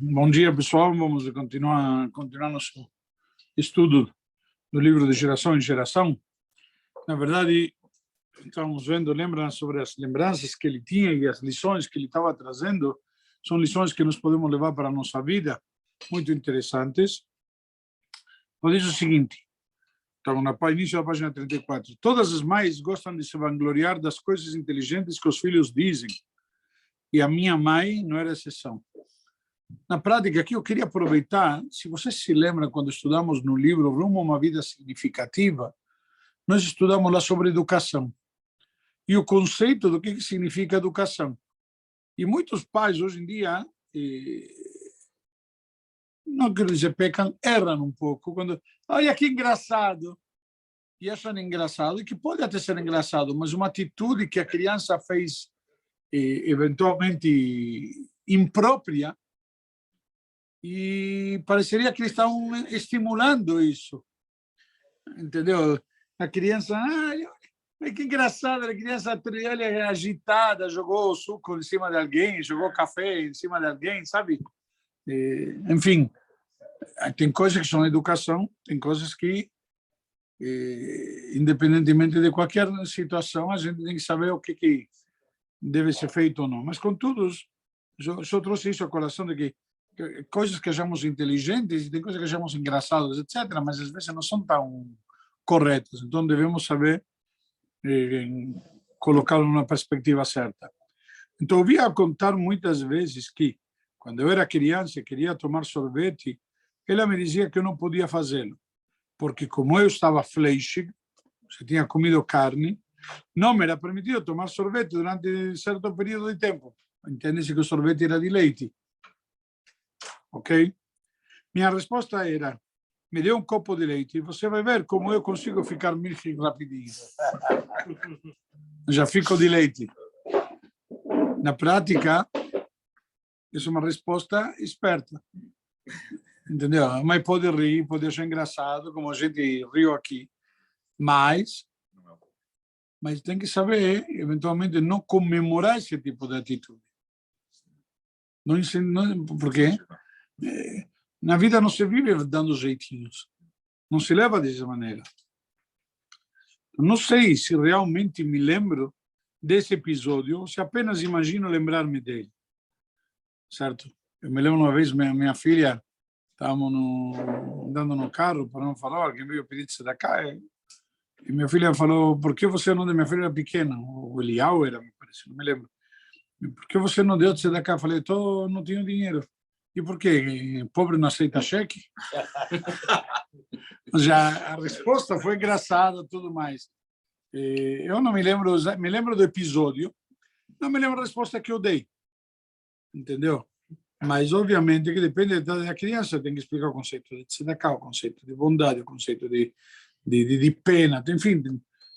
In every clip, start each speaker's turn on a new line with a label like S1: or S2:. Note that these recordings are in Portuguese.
S1: Bom dia, pessoal. Vamos continuar nosso estudo do livro de Geração em Geração. Na verdade, estamos vendo, lembra sobre as lembranças que ele tinha e as lições que ele estava trazendo. São lições que nós podemos levar para a nossa vida, muito interessantes. Ele diz o seguinte, estamos no início da página 34. Todas as mães gostam de se vangloriar das coisas inteligentes que os filhos dizem. E a minha mãe não era exceção. Na prática, aqui eu queria aproveitar, se você se lembra, quando estudamos no livro Rumo a uma Vida Significativa, nós estudamos lá sobre educação e o conceito do que significa educação. E muitos pais, hoje em dia, não quero dizer pecam, erram um pouco, quando, olha que engraçado, e acham engraçado, e que pode até ser engraçado, mas uma atitude que a criança fez, eventualmente imprópria, e pareceria que eles estão estimulando isso, entendeu? A criança, que engraçado, a criança é agitada, jogou suco em cima de alguém, jogou café em cima de alguém, sabe? Enfim, tem coisas que são educação, tem coisas que, independentemente de qualquer situação, a gente tem que saber o que deve ser feito ou não. Mas, contudo, eu trouxe isso ao coração de que coisas que achamos inteligentes e tem coisas que achamos engraçadas, etc., mas às vezes não são tão corretas. Então, devemos saber colocá-lo numa perspectiva certa. Então, eu via contar muitas vezes que, quando eu era criança e queria tomar sorvete, ela me dizia que eu não podia fazê-lo, porque como eu estava fleischig, se tinha comido carne, não me era permitido tomar sorvete durante certo período de tempo. Entende-se que o sorvete era de leite. Ok? Minha resposta era, me dê um copo de leite e você vai ver como eu consigo ficar milkshake rapidinho. Já fico de leite. Na prática, isso é uma resposta esperta. Entendeu? A mãe pode rir, pode achar engraçado, como a gente riu aqui, mas tem que saber, eventualmente, não comemorar esse tipo de atitude. Não, por quê? Na vida não se vive dando jeitinhos. Não se leva dessa maneira. Não sei se realmente me lembro desse episódio ou se apenas imagino lembrar-me dele. Certo? Eu me lembro uma vez, minha filha, estávamos andando no carro, para não falar, alguém veio pedir de cá, e minha filha falou, por que você não deu? Minha filha era pequena, o Elial era, me parece, não me lembro. Por que você não deu de cá? Falei, não tenho dinheiro. E por quê? Pobre não aceita cheque? Já a resposta foi engraçada, tudo mais. Eu não me lembro do episódio, não me lembro da resposta que eu dei, entendeu? Mas, obviamente, que depende da idade da criança, tem que explicar o conceito de tzedakah, o conceito de bondade, o conceito de pena, enfim,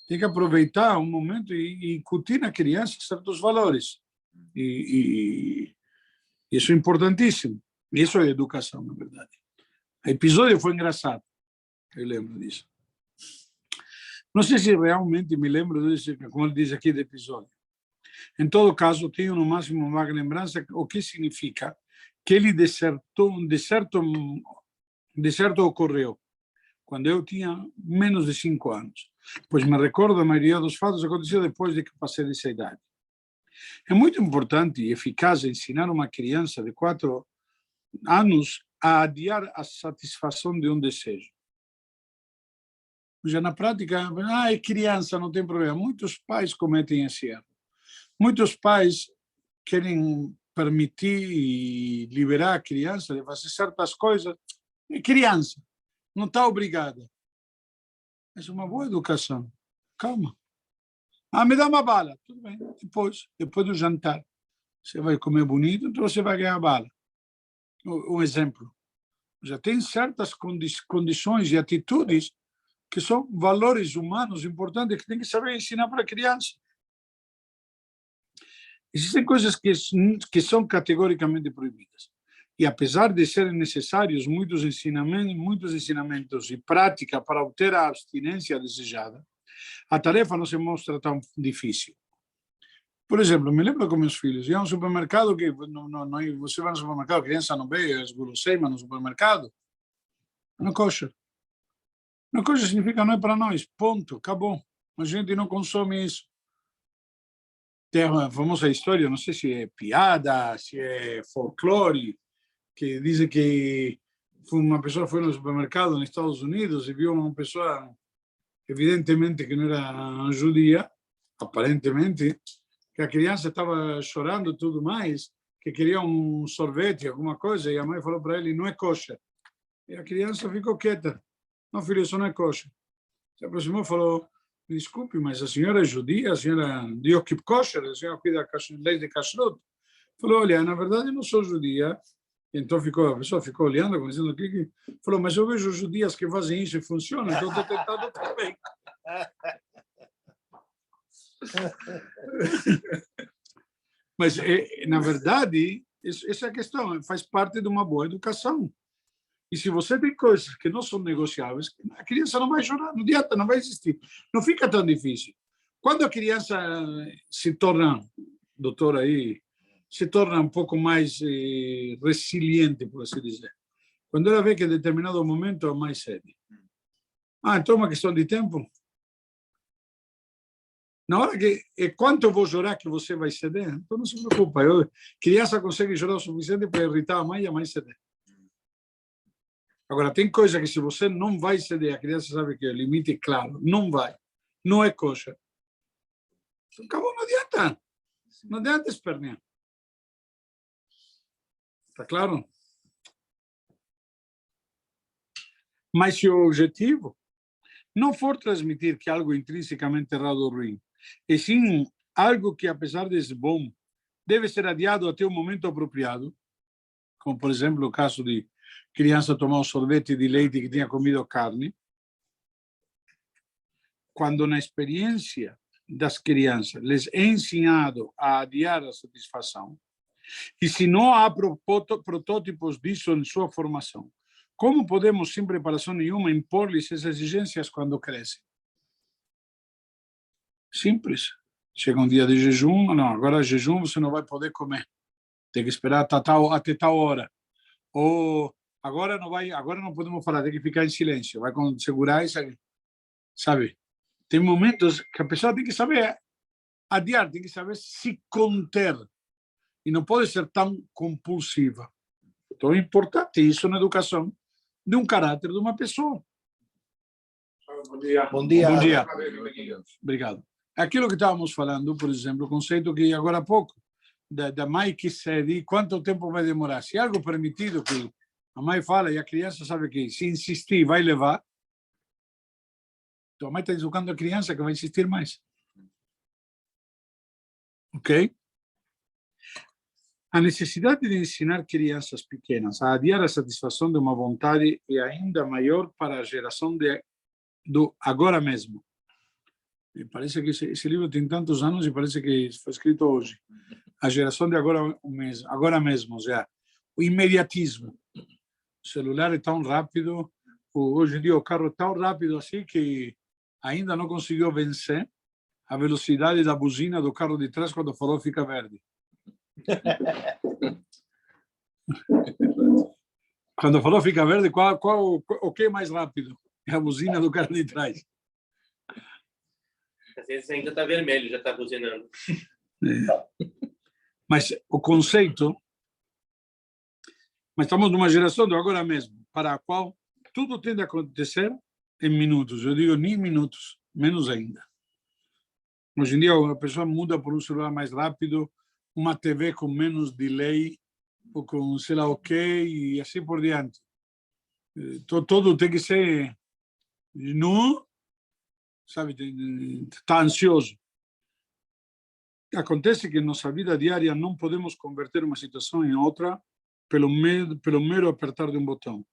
S1: tem que aproveitar um momento e incutir na criança certos valores. E isso é importantíssimo. Isso é educação, na verdade. O episódio foi engraçado, eu lembro disso. Não sei se realmente me lembro desse, como ele diz aqui, do episódio. Em todo caso, tenho no máximo uma vaga lembrança o que significa que ele desertou, deserto ocorreu quando eu tinha menos de 5 anos, pois me recordo a maioria dos fatos aconteceu depois de que passei dessa idade. É muito importante e eficaz ensinar uma criança de 4 anos a adiar a satisfação de um desejo. Já na prática, é criança, não tem problema. Muitos pais cometem esse erro. Muitos pais querem permitir e liberar a criança de fazer certas coisas. É criança, não está obrigada. É uma boa educação. Calma. Me dá uma bala. Tudo bem. Depois do jantar, você vai comer bonito, então você vai ganhar bala. Um exemplo. Já tem certas condições e atitudes que são valores humanos importantes que tem que saber ensinar para a criança. Existem coisas que são categoricamente proibidas. E apesar de serem necessários muitos ensinamentos e prática para obter a abstinência desejada, a tarefa não se mostra tão difícil. Por exemplo, me lembro com meus filhos, ia a um supermercado que você vai no supermercado, a criança não vê as guloseimas no supermercado, não é kosher. Não é kosher significa não é para nós, ponto, acabou. A gente não consome isso. Tem a famosa história, não sei se é piada, se é folclore, que dizem que uma pessoa foi no supermercado nos Estados Unidos e viu uma pessoa, evidentemente que não era judia, aparentemente, que a criança estava chorando e tudo mais, que queria um sorvete, alguma coisa, e a mãe falou para ele, não é kosher. E a criança ficou quieta. Não, filho, isso não é kosher. Se aproximou e falou, desculpe, mas a senhora é judia, a senhora deu keep kosher, a senhora cuida da lei de kashrut. Falou, olha, na verdade eu não sou judia. Então a pessoa ficou olhando, como dizendo, falou, mas eu vejo judias que fazem isso e funciona, então estou tentando também. Mas, na verdade, essa é a questão, faz parte de uma boa educação. E se você tem coisas que não são negociáveis, a criança não vai chorar, não adianta, não vai existir. Não fica tão difícil. Quando a criança se torna, doutor aí, se torna um pouco mais resiliente, por assim dizer. Quando ela vê que em determinado momento há mais sede. Então é uma questão de tempo. Na hora que, quanto eu vou chorar que você vai ceder, então não se preocupa. Criança consegue chorar o suficiente para irritar a mãe e a mãe ceder. Agora, tem coisa que se você não vai ceder, a criança sabe que é limite claro, não vai, não é kosher. Então, acabou, não adianta espernear. Está claro? Mas se o objetivo não for transmitir que algo intrinsecamente errado ou ruim, e sim algo que, apesar de ser bom, deve ser adiado até o momento apropriado, como, por exemplo, o caso de criança tomar um sorvete de leite que tinha comido carne, quando na experiência das crianças lhes é ensinado a adiar a satisfação, e se não há protótipos disso em sua formação, como podemos, sem preparação nenhuma, impor-lhes essas exigências quando crescem? Simples. Chega um dia de jejum, não, agora jejum você não vai poder comer. Tem que esperar até tal hora. Ou agora não podemos falar, tem que ficar em silêncio, vai segurar isso, sabe? Tem momentos que a pessoa tem que saber adiar, tem que saber se conter. E não pode ser tão compulsiva. Então é importante isso na educação de um caráter de uma pessoa.
S2: Bom dia.
S3: Bom dia.
S1: Bom dia. Obrigado. Aquilo que estávamos falando, por exemplo, o conceito que agora há pouco, da mãe que cede, quanto tempo vai demorar? Se algo permitido que a mãe fala e a criança sabe que se insistir vai levar, então a mãe está educando a criança que vai insistir mais. Ok? A necessidade de ensinar crianças pequenas a adiar a satisfação de uma vontade é ainda maior para a geração do agora mesmo. E parece que esse livro tem tantos anos e parece que foi escrito hoje. A geração de agora mesmo, ou seja, o imediatismo. O celular é tão rápido, hoje em dia o carro é tão rápido assim que ainda não conseguiu vencer a velocidade da buzina do carro de trás quando o farol fica verde. Quando o farol fica verde, o que é mais rápido? É a buzina do carro de trás.
S2: Às vezes ainda está vermelho, já está buzinando.
S1: Mas o conceito... Mas estamos numa geração do agora mesmo, para a qual tudo tende a acontecer em minutos. Eu digo nem minutos, menos ainda. Hoje em dia a pessoa muda por um celular mais rápido, uma TV com menos delay, ou com sei lá o quê, e assim por diante. Todo tem que ser nu, sabe, está ansioso. Acontece que em nossa vida diária não podemos converter uma situação em outra pelo mero apertar de um botão.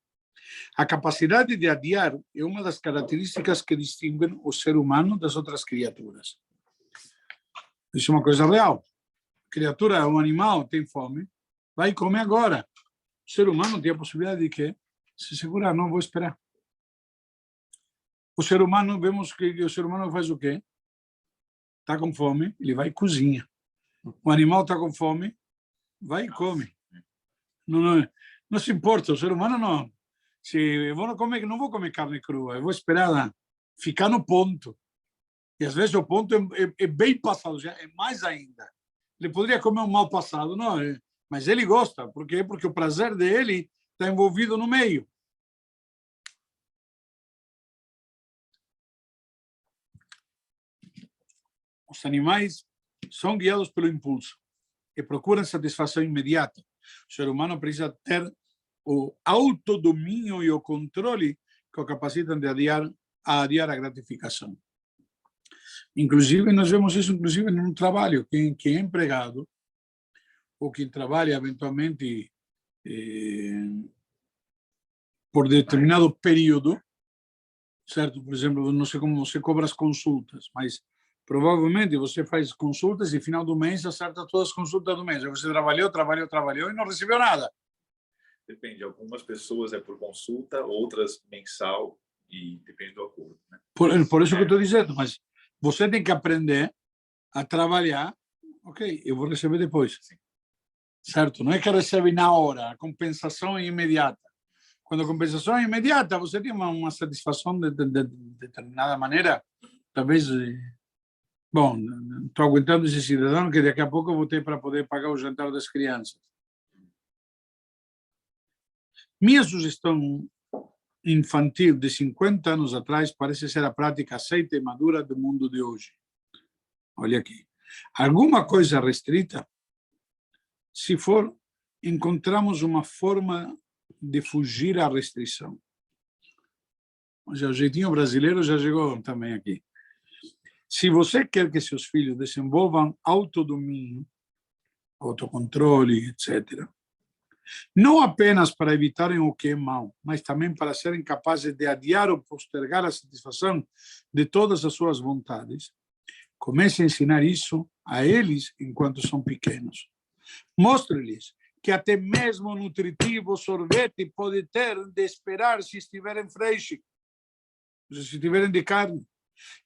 S1: A capacidade de adiar é uma das características que distinguem o ser humano das outras criaturas. Isso é uma coisa real. A criatura, um animal, tem fome, vai comer agora. O ser humano tem a possibilidade de quê? Se segurar, não vou esperar. O ser humano, vemos que o ser humano faz o quê? Está com fome, ele vai e cozinha. O animal está com fome, vai e come. Não se importa, o ser humano não. Se eu não vou comer carne crua, eu vou esperar ficar no ponto. E às vezes o ponto é bem passado, já é mais ainda. Ele poderia comer um mal passado, não, mas ele gosta. Por quê? Porque o prazer dele está envolvido no meio. Os animais são guiados pelo impulso e procuram satisfação imediata. O ser humano precisa ter o autodomínio e o controle que o capacitam de adiar a gratificação. Inclusive, nós vemos isso no trabalho. Quem é empregado ou quem trabalha eventualmente por determinado período, certo? Por exemplo, não sei como você cobra as consultas, mas provavelmente você faz consultas e no final do mês acerta todas as consultas do mês. Você trabalhou e não recebeu nada.
S3: Depende, algumas pessoas é por consulta, outras mensal, e depende do acordo. Né?
S1: Por isso que eu estou dizendo, mas você tem que aprender a trabalhar, ok, eu vou receber depois.
S3: Sim.
S1: Certo? Não é que recebe na hora, a compensação é imediata. Quando a compensação é imediata, você tem uma satisfação de determinada maneira, talvez... Bom, estou aguentando esse cidadão que daqui a pouco eu vou ter para poder pagar o jantar das crianças. Minha sugestão infantil de 50 anos atrás parece ser a prática aceita e madura do mundo de hoje. Olha aqui. Alguma coisa restrita? Se for, encontramos uma forma de fugir à restrição. O jeitinho brasileiro já chegou também aqui. Se você quer que seus filhos desenvolvam autodomínio, autocontrole, etc., não apenas para evitarem o que é mal, mas também para serem capazes de adiar ou postergar a satisfação de todas as suas vontades, comece a ensinar isso a eles enquanto são pequenos. Mostre-lhes que até mesmo nutritivo sorvete pode ter de esperar se estiverem frescos, se estiverem de carne.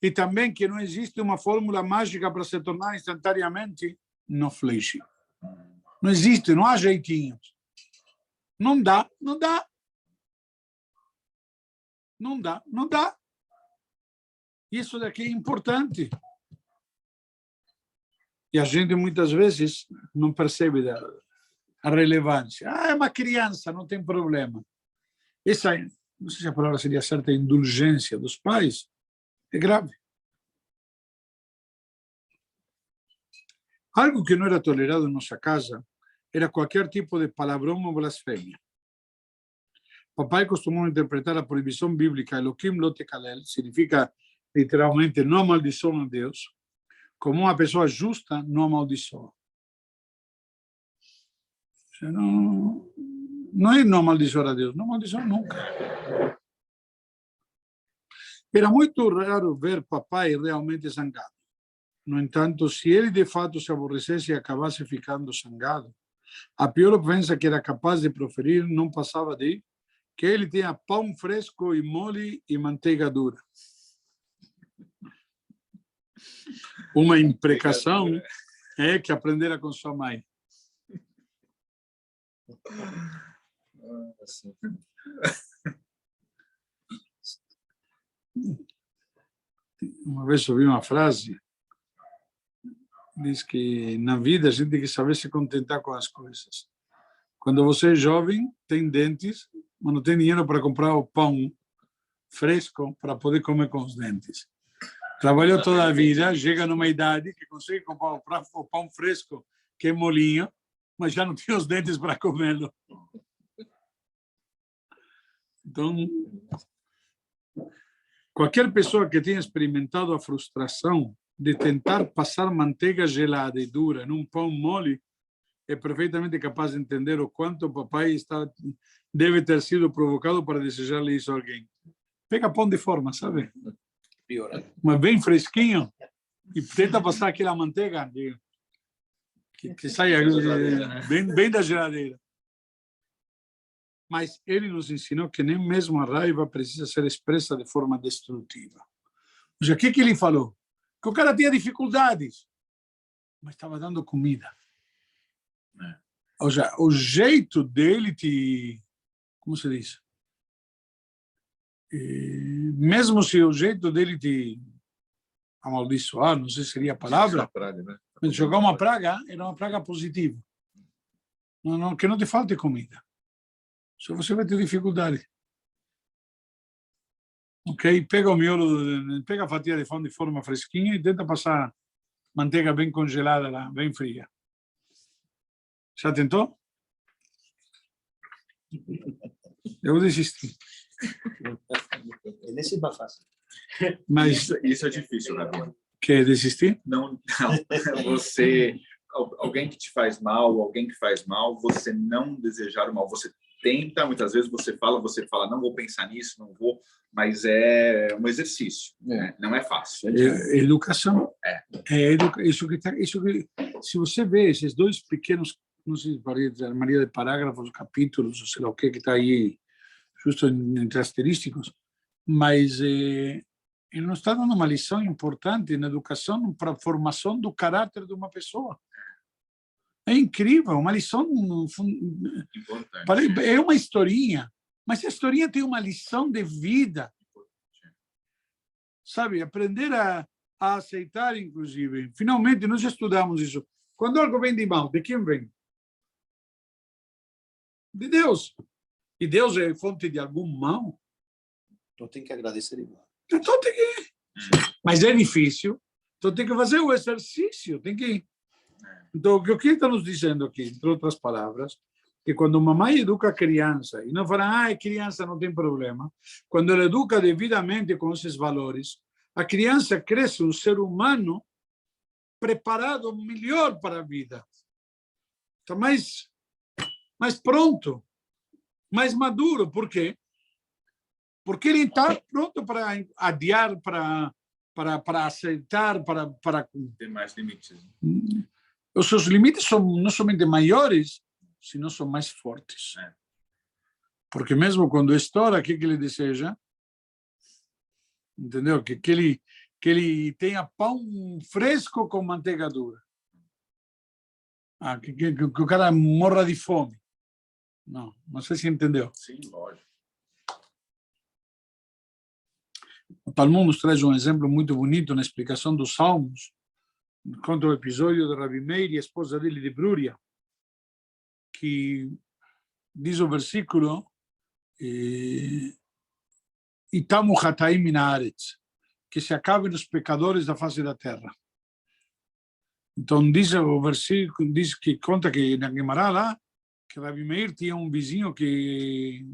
S1: E também que não existe uma fórmula mágica para se tornar instantaneamente no fleixe. Não existe, não há jeitinhos. Não dá. Isso daqui é importante. E a gente muitas vezes não percebe a relevância. É uma criança, não tem problema. Essa, não sei se a palavra seria certa, indulgência dos pais, é grave. Algo que não era tolerado em nossa casa era qualquer tipo de palavrão ou blasfêmia. Papai costumou interpretar a proibição bíblica Elohim lo tekalel, significa literalmente não amaldiçoa a Deus, como uma pessoa justa não amaldiçoa. Não é não amaldiçoar a Deus, não amaldiçoa nunca. Era muito raro ver papai realmente zangado. No entanto, se ele de fato se aborrecesse e acabasse ficando zangado, a pior ofensa que era capaz de proferir não passava de que ele tinha pão fresco e mole e manteiga dura. Uma imprecação é que aprendera com sua mãe. Uma vez ouvi uma frase, diz que na vida a gente tem que saber se contentar com as coisas. Quando você é jovem, tem dentes, mas não tem dinheiro para comprar o pão fresco para poder comer com os dentes. Trabalhou toda a vida, chega numa idade que consegue comprar o pão fresco, que é molinho, mas já não tem os dentes para comê-lo. Então, qualquer pessoa que tenha experimentado a frustração de tentar passar manteiga gelada e dura num pão mole é perfeitamente capaz de entender o quanto o papai deve ter sido provocado para desejar-lhe isso a alguém. Pega pão de forma, sabe? Mas bem fresquinho e tenta passar aquela manteiga que sai bem da geladeira. Mas ele nos ensinou que nem mesmo a raiva precisa ser expressa de forma destrutiva. Ou seja, o que ele falou? Que o cara tinha dificuldades mas estava dando comida. Ou seja, o jeito dele te... Como se diz? Mesmo se o jeito dele te amaldiçoar, não sei se seria a palavra,
S3: praga, né?
S1: mas jogar uma praga, era uma praga positiva. Que não te falte comida. Só você vai ter dificuldade. Ok? Pega o miolo, pega a fatia de pão de forma fresquinha e tenta passar manteiga bem congelada lá, bem fria. Já tentou? Eu desisti.
S4: Nesse fácil.
S1: Mas
S3: Isso é difícil, Rabino.
S1: quer desistir?
S3: Não. Você, alguém que te faz mal, alguém que faz mal, você não desejar o mal. Você tenta, muitas vezes você fala, não vou pensar nisso, não vou, mas é um exercício, né? Não é fácil.
S1: É educação. Isso que se você vê esses dois pequenos, não sei, Maria de parágrafos, capítulos, ou sei lá o que está aí, justo entre asterísticos, mas ele nos está dando uma lição importante na educação para a formação do caráter de uma pessoa. É incrível, uma lição
S3: Importante.
S1: é uma historinha, mas a historinha tem uma lição de vida. Sabe, aprender a aceitar, inclusive. Finalmente, nós já estudamos isso. Quando algo vem de mal, de quem vem? De Deus. E Deus é fonte de algum mal?
S4: Então tem que agradecer igual.
S1: Então tem que... Mas é difícil. Então tem que fazer o exercício. Tem que... Então, o que está nos dizendo aqui, entre outras palavras, que quando uma mãe educa a criança, e não fala, criança não tem problema, quando ela educa devidamente com esses valores, a criança cresce um ser humano preparado melhor para a vida. Está mais pronto, mais maduro. Por quê? Porque ele está pronto para adiar, para aceitar, para...
S3: Tem mais limites.
S1: Os seus limites são não somente maiores, senão são mais fortes. Porque mesmo quando estoura, o que ele deseja? Entendeu? Que ele tenha pão fresco com manteiga dura. Que o cara morra de fome. Não sei se entendeu.
S3: Sim, lógico.
S1: O Talmud nos traz um exemplo muito bonito na explicação dos Salmos. Conta o episódio de Rabi Meir e a esposa dele, de Brúria, que diz o versículo Itamu hataim min haaretz, que se acabem os pecadores da face da terra. Então diz o versículo, diz que conta que na Guimarães lá, que Rabi Meir tinha um vizinho que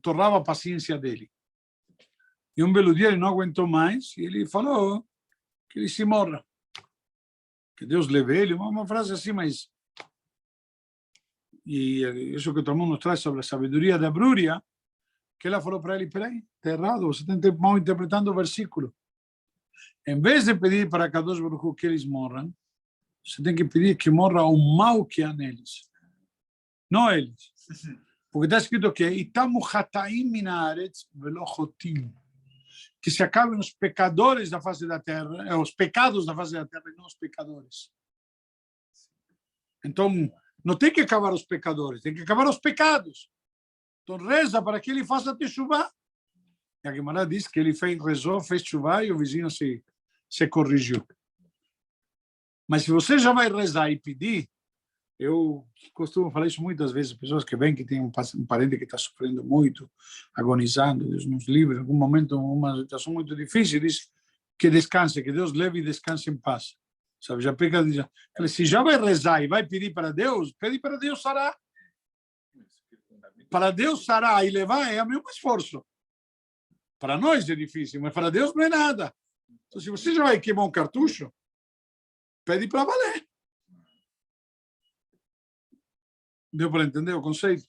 S1: torrava a paciência dele. E um belo dia ele não aguentou mais e ele falou que ele se morra. Que Deus leve ele, uma frase assim, mas... E isso que o Talmud nos traz sobre a sabedoria da Brúria, que ela falou para ele, peraí, está errado, você está mal interpretando o versículo. Em vez de pedir para Kadosh Baruch Hu que eles morram, você tem que pedir que morra o mal que há neles. Não eles. Porque está escrito que Itamu hataim min haaretz velo chotim, que se acabem os pecadores da face da terra, os pecados da face da terra e não os pecadores. Então, não tem que acabar os pecadores, tem que acabar os pecados. Então, reza para que ele faça teshuvá. E a Guimarães diz que ele rezou, fez teshuvá e o vizinho se corrigiu. Mas se você já vai rezar e pedir, eu costumo falar isso muitas vezes, pessoas que vêm que tem um parente que está sofrendo muito, agonizando, Deus nos livre, em algum momento, uma situação muito difícil, diz que descanse, que Deus leve e descanse em paz. Sabe, já pega, se já vai rezar e vai pedir para Deus, pede para Deus sarar. Para Deus sarar e levar é o mesmo esforço. Para nós é difícil, mas para Deus não é nada. Então, se você já vai queimar um cartucho, pede para valer. Deu para entender o conceito?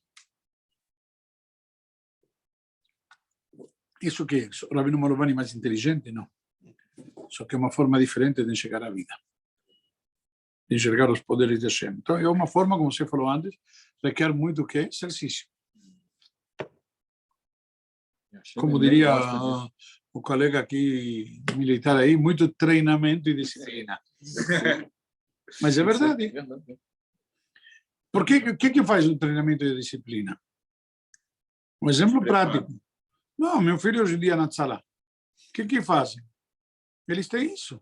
S1: Isso que o Rabino Molovani é mais inteligente? Não. Só que é uma forma diferente de enxergar a vida. De enxergar os poderes de Hashem. Então, é uma forma, como você falou antes, requer muito o quê? Exercício. Como diria o colega aqui militar aí, muito treinamento e disciplina. Mas é verdade. Por que faz um treinamento de disciplina? Um exemplo prático. Não, meu filho hoje em dia na Tzalá. O que fazem? Eles têm isso.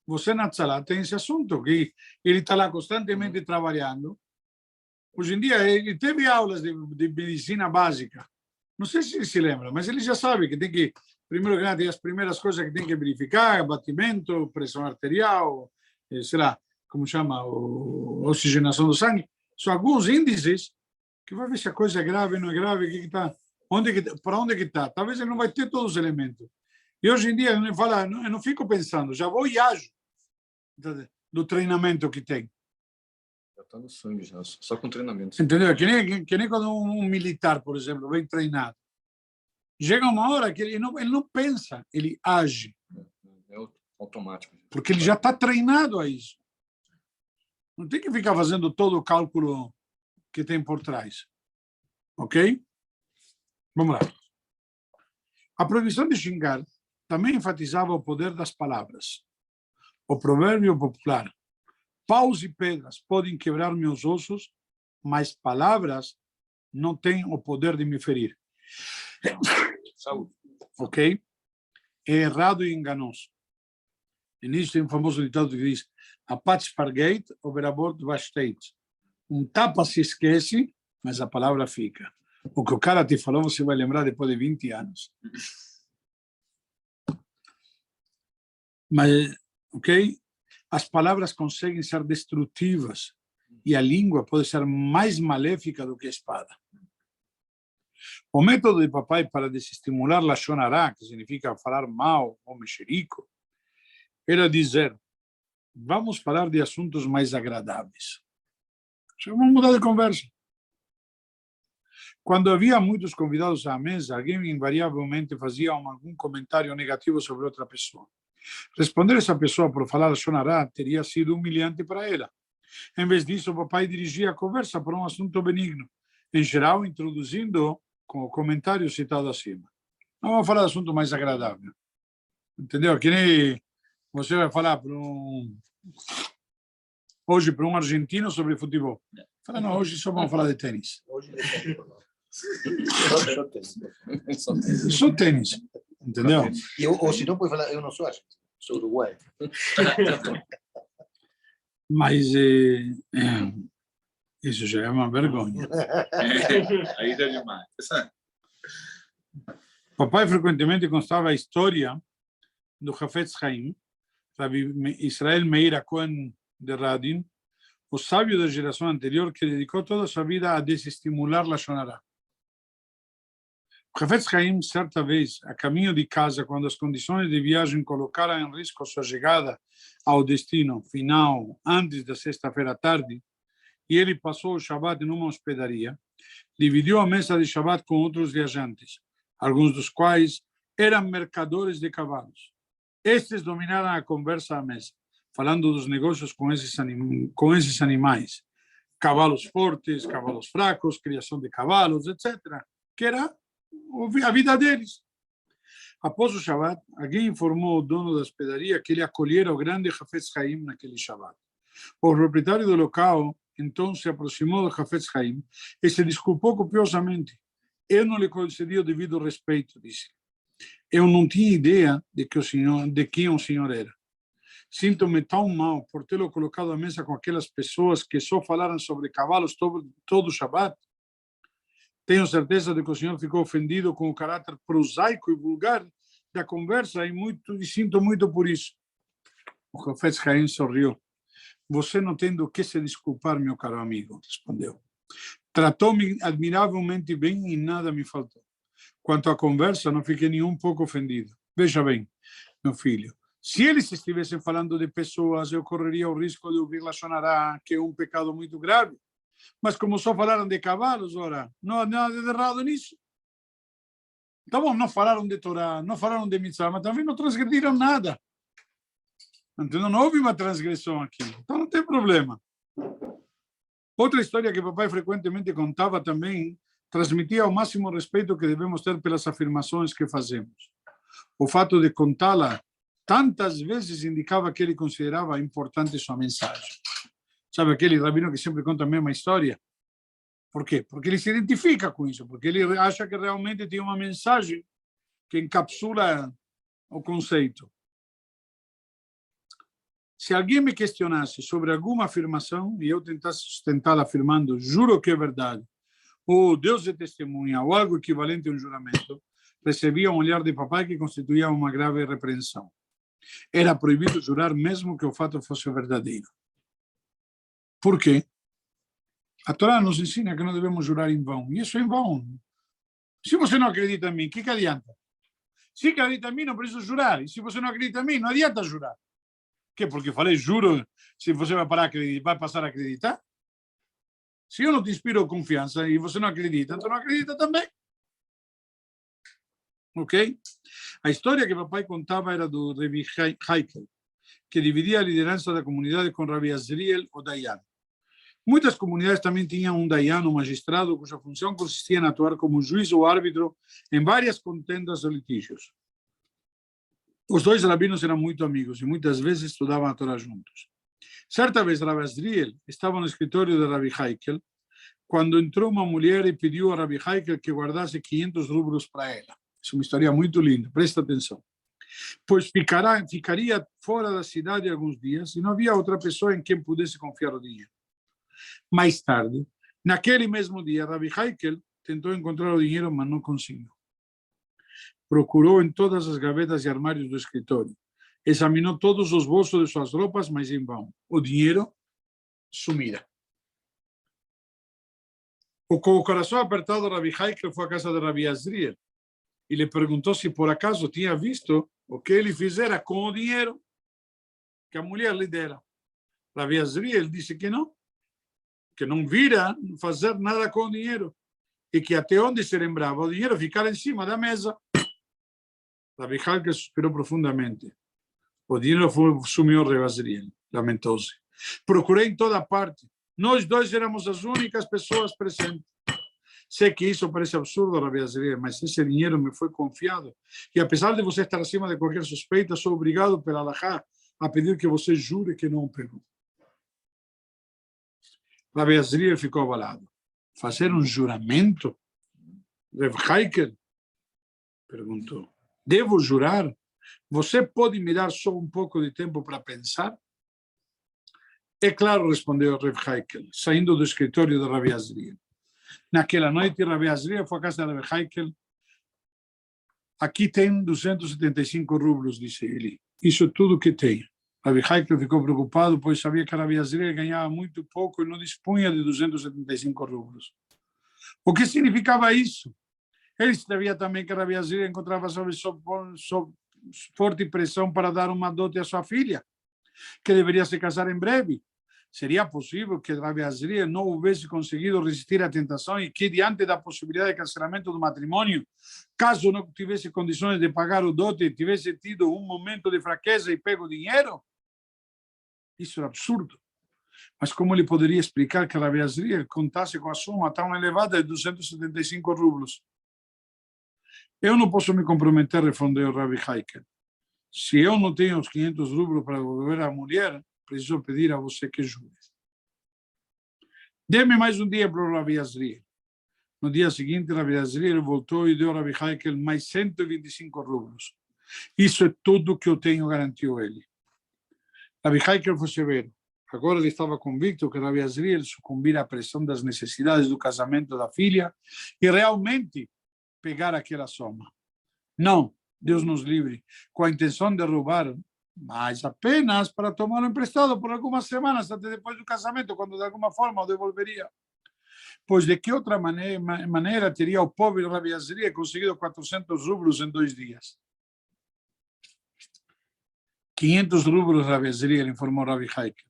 S1: Você na Tzalá tem esse assunto, que ele está lá constantemente trabalhando. Hoje em dia, ele teve aulas de medicina básica. Não sei se ele se lembra, mas ele já sabe que tem que, primeiro grau, tem as primeiras coisas que tem que verificar, batimento, pressão arterial, sei lá, como chama, oxigenação do sangue. São alguns índices que vai ver se a coisa é grave, não é grave, para onde que está. Talvez ele não vai ter todos os elementos. E hoje em dia, eu não fico pensando, já vou e ajo do treinamento que tem.
S5: Já está no sangue, já, só com treinamento.
S1: Entendeu? Que nem quando um militar, por exemplo, vem treinado. Chega uma hora que ele não pensa, ele age.
S5: É automático.
S1: Porque ele já está treinado a isso. Não tem que ficar fazendo todo o cálculo que tem por trás. Ok? Vamos lá. A proibição de xingar também enfatizava o poder das palavras. O provérbio popular: paus e pedras podem quebrar meus ossos, mas palavras não têm o poder de me ferir.
S5: Saúde.
S1: Ok? É errado e enganoso. E nisso tem um famoso ditado que diz: a paz pargate, overabord bastante. Um tapa se esquece, mas a palavra fica. O que o cara te falou, você vai lembrar depois de 20 anos. Mas, ok? As palavras conseguem ser destrutivas e a língua pode ser mais maléfica do que a espada. O método de papai para desestimular a lashon hara, que significa falar mal ou mexerico, era dizer: vamos falar de assuntos mais agradáveis. Vamos mudar de conversa. Quando havia muitos convidados à mesa, alguém invariavelmente fazia algum comentário negativo sobre outra pessoa. Responder essa pessoa por falar lashon hara teria sido humilhante para ela. Em vez disso, o papai dirigia a conversa para um assunto benigno, em geral introduzindo com o comentário citado acima. Vamos falar de assunto mais agradável. Entendeu? Que nem você vai falar hoje para um argentino sobre futebol. Fala, não, hoje só vamos falar de tênis. Só tênis. Entendeu?
S4: Ou se não, pode falar, eu não sou argentino, sou uruguaio.
S1: Mas isso já é uma vergonha.
S3: Aí já é demais.
S1: Papai frequentemente contava a história do Hafetz Haim, Rabbi Israel Meir Cohen de Radin, o sábio da geração anterior que dedicou toda a sua vida a desestimular lashon hara. O Hafetz Haim, certa vez, a caminho de casa, quando as condições de viagem colocaram em risco sua chegada ao destino final antes da sexta-feira à tarde, e ele passou o Shabbat numa hospedaria, dividiu a mesa de Shabbat com outros viajantes, alguns dos quais eram mercadores de cavalos. Estes dominaram a conversa à mesa, falando dos negócios com esses animais, cavalos fortes, cavalos fracos, criação de cavalos, etc., que era a vida deles. Após o Shabbat, alguém informou o dono da hospedaria que ele acolhera o grande Hafetz Haim naquele Shabbat. O proprietário do local então se aproximou do Hafetz Haim e se desculpou copiosamente. Eu não lhe concedi o devido respeito, disse. Eu não tinha ideia de quem o senhor era. Sinto-me tão mal por tê-lo colocado à mesa com aquelas pessoas que só falaram sobre cavalos todo o Shabbat. Tenho certeza de que o senhor ficou ofendido com o caráter prosaico e vulgar da conversa e sinto muito por isso. O Hafetz Haim sorriu. Você não tem do que se desculpar, meu caro amigo, respondeu. Tratou-me admiravelmente bem e nada me faltou. Quanto à conversa, não fiquei nem um pouco ofendido. Veja bem, meu filho, se eles estivessem falando de pessoas, eu correria o risco de ouvir lashon hara, que é um pecado muito grave. Mas como só falaram de cavalos, ora, não há nada de errado nisso. Tá bom, não falaram de Torá, não falaram de mitzvah, mas também não transgrediram nada. Então não houve uma transgressão aqui. Então não tem problema. Outra história que papai frequentemente contava também transmitia o máximo respeito que devemos ter pelas afirmações que fazemos. O fato de contá-la tantas vezes indicava que ele considerava importante sua mensagem. Sabe aquele rabino que sempre conta a mesma história? Por quê? Porque ele se identifica com isso, porque ele acha que realmente tem uma mensagem que encapsula o conceito. Se alguém me questionasse sobre alguma afirmação e eu tentasse sustentá-la afirmando, juro que é verdade, ou Deus é testemunha, ou algo equivalente a um juramento, recebia um olhar de papai que constituía uma grave repreensão. Era proibido jurar mesmo que o fato fosse verdadeiro. Por quê? A Torá nos ensina que não devemos jurar em vão. E isso é em vão. Se você não acredita em mim, o que adianta? Se acredita em mim, não preciso jurar. E se você não acredita em mim, não adianta jurar. Que? Porque falei juro, se você vai passar a acreditar? Se eu não te inspiro confiança e você não acredita, então não acredita também. Ok? A história que papai contava era do Rabbi Haikel, que dividia a liderança da comunidade com Rabbi Azriel, o Dayan. Muitas comunidades também tinham um Dayan, um magistrado, cuja função consistia em atuar como juiz ou árbitro em várias contendas ou litígios. Os dois rabinos eram muito amigos e muitas vezes estudavam a Torá juntos. Certa vez, Rabbi Azriel estava no escritório de Rabbi Haikel quando entrou uma mulher e pediu a Rabbi Haikel que guardasse 500 rublos para ela. É uma história muito linda, presta atenção. Pois ficaria fora da cidade alguns dias e não havia outra pessoa em quem pudesse confiar o dinheiro. Mais tarde, naquele mesmo dia, Rabbi Haikel tentou encontrar o dinheiro, mas não conseguiu. Procurou em todas as gavetas e armários do escritório. Examinou todos os bolsos de suas roupas, mas em vão. O dinheiro sumira. Com o coração apertado, Rabbi Haikel foi à casa de Rabbi Azriel e lhe perguntou se por acaso tinha visto o que ele fizera com o dinheiro que a mulher lhe dera. Rabbi Azriel disse que não vira fazer nada com o dinheiro e que até onde se lembrava o dinheiro ficar em cima da mesa. Rabbi Haikel suspirou profundamente. O dinheiro sumiu, Rabbi Azriel, lamentou-se. Procurei em toda parte. Nós dois éramos as únicas pessoas presentes. Sei que isso parece absurdo, Rabbi Azriel, mas esse dinheiro me foi confiado. E apesar de você estar acima de qualquer suspeita, sou obrigado pela Halachá a pedir que você jure que não o pegou. Rabbi Azriel ficou abalado. Fazer um juramento? Rabbi Haikel perguntou. Devo jurar? Você pode me dar só um pouco de tempo para pensar? É claro, respondeu Rabbi Haikel, saindo do escritório de Rabbi Azriel. Naquela noite, Rabbi Azriel foi à casa de Rabbi Haikel. Aqui tem 275 rublos, disse ele. Isso é tudo que tem. Rabbi Haikel ficou preocupado, pois sabia que Rabbi Azriel ganhava muito pouco e não dispunha de 275 rublos. O que significava isso? Ele sabia também que Rabbi Azriel encontrava sob forte pressão para dar uma dote à sua filha, que deveria se casar em breve. Seria possível que Rabbi Azriel não houvesse conseguido resistir à tentação e que, diante da possibilidade de cancelamento do matrimônio, caso não tivesse condições de pagar o dote, tivesse tido um momento de fraqueza e pego o dinheiro? Isso era absurdo. Mas como ele poderia explicar que Rabbi Azriel contasse com a soma tão elevada de 275 rublos? Eu não posso me comprometer, respondeu Rabbi Haikel. Se eu não tenho os 500 rublos para devolver à mulher, preciso pedir a você que jure. Dê-me mais um dia para o Rabbi Azriel. No dia seguinte, Rabbi Azriel voltou e deu a Rabbi Haikel mais 125 rublos. Isso é tudo que eu tenho, garantiu ele. Rabbi Haikel foi severo. Agora ele estava convicto que Rabbi Azriel sucumbira à pressão das necessidades do casamento da filha e realmente pegar aquela soma. Não, Deus nos livre, com a intenção de roubar, mas apenas para tomá-lo emprestado por algumas semanas, até depois do casamento, quando de alguma forma o devolveria. Pois de que outra maneira teria o pobre Rabbi Azriel conseguido 400 rublos em 2 dias? 500 rublos, Rabbi Azriel, informou Rabbi Haikel.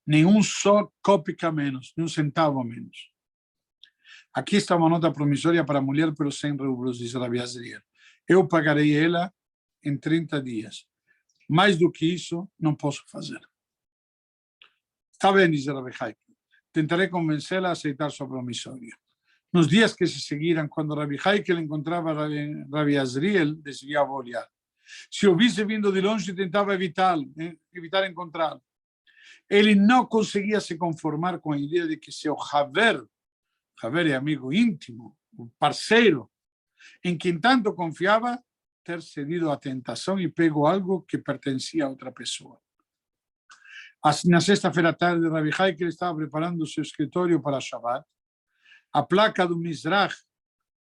S1: Nenhum só cópica menos, nem um centavo a menos. Aqui está uma nota promissória para a mulher pelos 100 rublos, disse Rabbi Azriel. Eu pagarei ela em 30 dias. Mais do que isso, não posso fazer. Está bem, disse Rabbi Haikel. Tentarei convencê-la a aceitar sua promissória. Nos dias que se seguiram, quando Rabbi Haikel encontrava Rabbi Azriel, desviava o olhar. Se o visse vindo de longe, tentava evitar encontrá-lo. Ele não conseguia se conformar com a ideia de que seu Haver é amigo íntimo, o parceiro, em quem tanto confiava, ter cedido à tentação e pego algo que pertencia a outra pessoa. Na sexta-feira à tarde, Rabi Heikel estava preparando o seu escritório para Shabbat. A placa do Mizrach,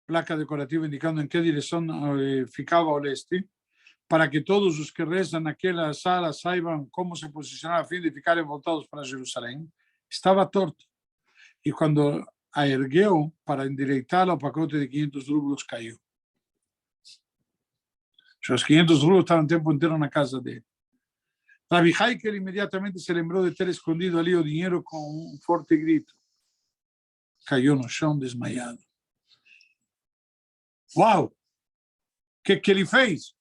S1: placa decorativa indicando em que direção ficava ao leste, para que todos os que rezam naquela sala saibam como se posicionar a fim de ficarem voltados para Jerusalém, estava torto. E quando a ergueu para endireitá-la, o pacote de 500 rublos caiu. Os 500 rublos estavam o tempo inteiro na casa dele. Rabi Heikel imediatamente se lembrou de ter escondido ali o dinheiro com um forte grito. Caiu no chão desmaiado. Uau! O que ele fez?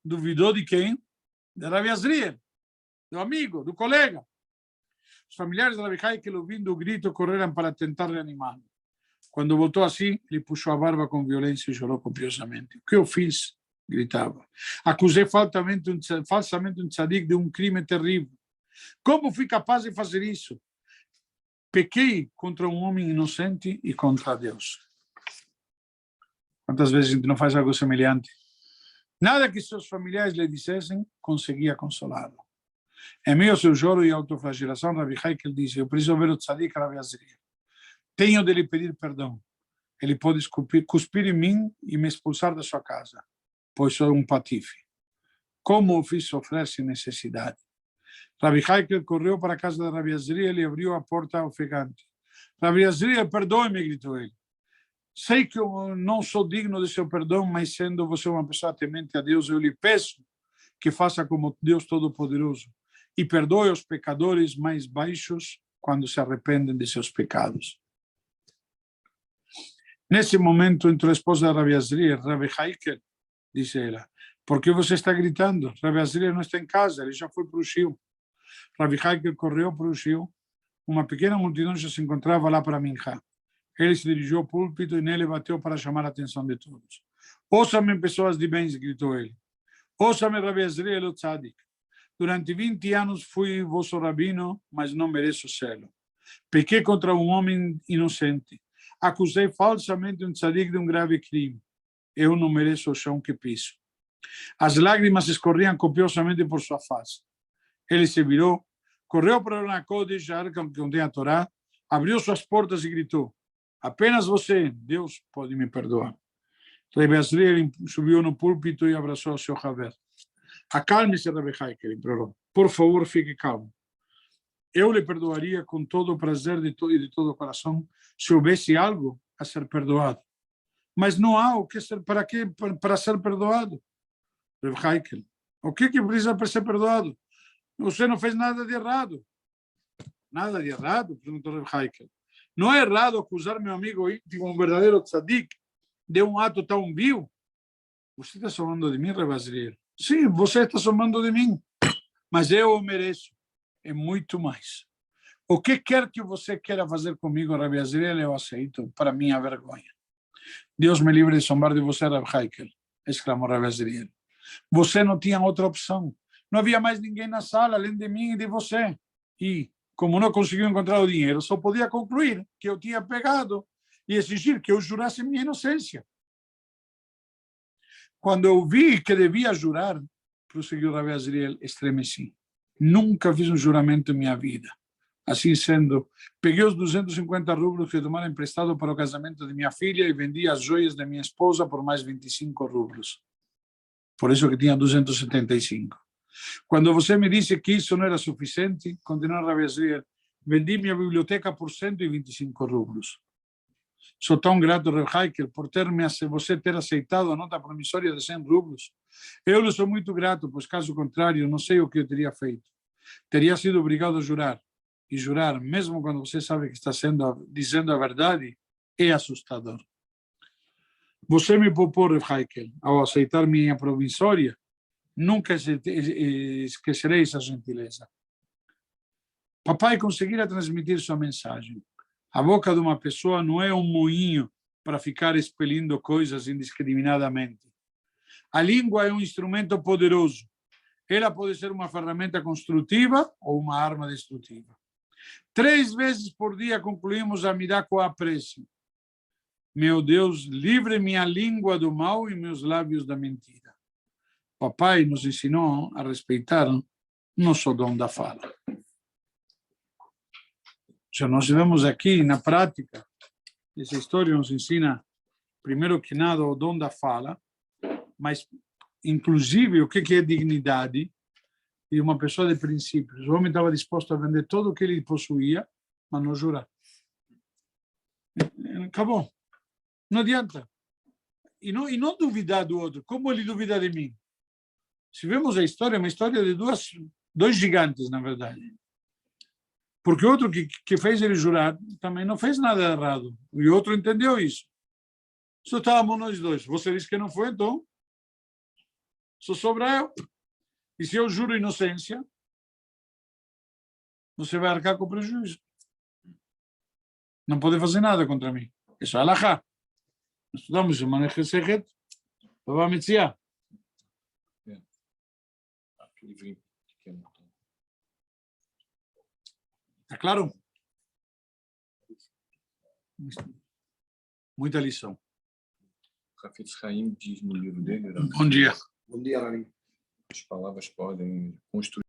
S1: Duvidou de quem? De Rabi Azriel, do amigo, do colega. Os familiares de Rabi Heikel, ouvindo o grito, correram para tentar reanimá-lo. Quando voltou assim, ele puxou a barba com violência e chorou copiosamente. O que eu fiz? Gritava. Acusei falsamente um tzadik de um crime terrível. Como fui capaz de fazer isso? Pequei contra um homem inocente e contra Deus. Quantas vezes a gente não faz algo semelhante? Nada que seus familiares lhe dissessem conseguia consolá-lo. Em meio ao seu choro e autoflagelação, Rabi Heikel disse: eu preciso ver o tzadik Rabi Azriel. Tenho de lhe pedir perdão. Ele pode cuspir em mim e me expulsar da sua casa, pois sou um patife. Como o fiz sofrer sem necessidade? Rabi Heikel correu para a casa de Rabi Azriel e abriu a porta ofegante. Rabi Azriel, perdoe-me, gritou ele. Sei que eu não sou digno de seu perdão, mas sendo você uma pessoa temente a Deus, eu lhe peço que faça como Deus Todo-Poderoso e perdoe os pecadores mais baixos quando se arrependem de seus pecados. Nesse momento entrou a esposa de Rabi Azriel, Rabi Heikel, disse ela. Por que você está gritando? Rabi Azriel não está em casa, ele já foi para o Shio. Rabi Heikel correu para o Shio. Uma pequena multidão já se encontrava lá para Minchá. Ele se dirigiu ao púlpito e nele bateu para chamar a atenção de todos. Ouça-me, pessoas de bens, gritou ele. Ouça-me, Rabi Azriel, o tzadik. Durante 20 anos fui vosso rabino, mas não mereço sê-lo. Pequei contra um homem inocente. Acusei falsamente um tzadik de um grave crime. Eu não mereço o chão que piso. As lágrimas escorriam copiosamente por sua face. Ele se virou, correu para o Nakodesh, a arca que contém a Torá, abriu suas portas e gritou: apenas você, Deus, pode me perdoar. Rabi Azriel subiu no púlpito e abraçou o seu Haver. Acalme-se, Rabi Heikel, implorou. Por favor, fique calmo. Eu lhe perdoaria com todo o prazer e de todo o coração se houvesse algo a ser perdoado. Mas não há o que ser, para ser perdoado. Rabi Heikel, o que precisa para ser perdoado? Você não fez nada de errado. Nada de errado? Perguntou Rabi Heikel. Não é errado acusar meu amigo íntimo, um verdadeiro tzadik, de um ato tão vil? Você está falando de mim, Rabi Azriel? Sim, você está somando de mim, mas eu o mereço, é muito mais. O que quer que você queira fazer comigo, Rabi Azriel, eu aceito, para minha vergonha. Deus me livre de zombar de você, Rabi Heikel, exclamou Rabi Azriel. Você não tinha outra opção. Não havia mais ninguém na sala, além de mim e de você. E, como não conseguiu encontrar o dinheiro, só podia concluir que eu tinha pegado e exigir que eu jurasse minha inocência. Quando eu vi que devia jurar, prosseguiu Rabi Azriel, estremeci. Nunca fiz um juramento em minha vida. Assim sendo, peguei os 250 rublos que tomaram emprestado para o casamento de minha filha e vendi as joias de minha esposa por mais 25 rublos. Por isso que tinha 275. Quando você me disse que isso não era suficiente, continuou Rabi Azriel, vendi minha biblioteca por 125 rublos. Sou tão grato, Rabi Heikel, por você ter aceitado a nota promissória de 100 rublos. Eu lhe sou muito grato, pois caso contrário, não sei o que eu teria feito. Teria sido obrigado a jurar. E jurar, mesmo quando você sabe que está dizendo a verdade, é assustador. Você me poupou, Rabi Heikel, ao aceitar minha promissória. Nunca esquecerei essa gentileza. Papai conseguira transmitir sua mensagem. A boca de uma pessoa não é um moinho para ficar expelindo coisas indiscriminadamente. A língua é um instrumento poderoso. Ela pode ser uma ferramenta construtiva ou uma arma destrutiva. 3 vezes por dia concluímos a Midá com a prece. Meu Deus, livre minha língua do mal e meus lábios da mentira. Papai nos ensinou a respeitar nosso dom da fala. Já nós vemos aqui na prática, essa história nos ensina, primeiro que nada, o dom da fala, mas, inclusive, o que é dignidade e uma pessoa de princípios. O homem estava disposto a vender tudo o que ele possuía, mas não jurar. Acabou. Não adianta. E não duvidar do outro. Como ele duvida de mim? Se vemos a história, é uma história de dois gigantes, na verdade. Porque o outro que fez ele jurar também não fez nada errado. E o outro entendeu isso. Só estávamos nós dois. Você disse que não foi, então só sobra eu. E se eu juro inocência, você vai arcar com o prejuízo. Não pode fazer nada contra mim. Isso é alahá. Estudamos o Maneche Sechet, Bava Metzia.
S5: Livrinho pequeno.
S1: Está claro? Muita lição.
S5: Hafetz Haim diz no livro dele,
S1: Bom dia.
S4: Bom dia, Rani.
S5: as palavras podem construir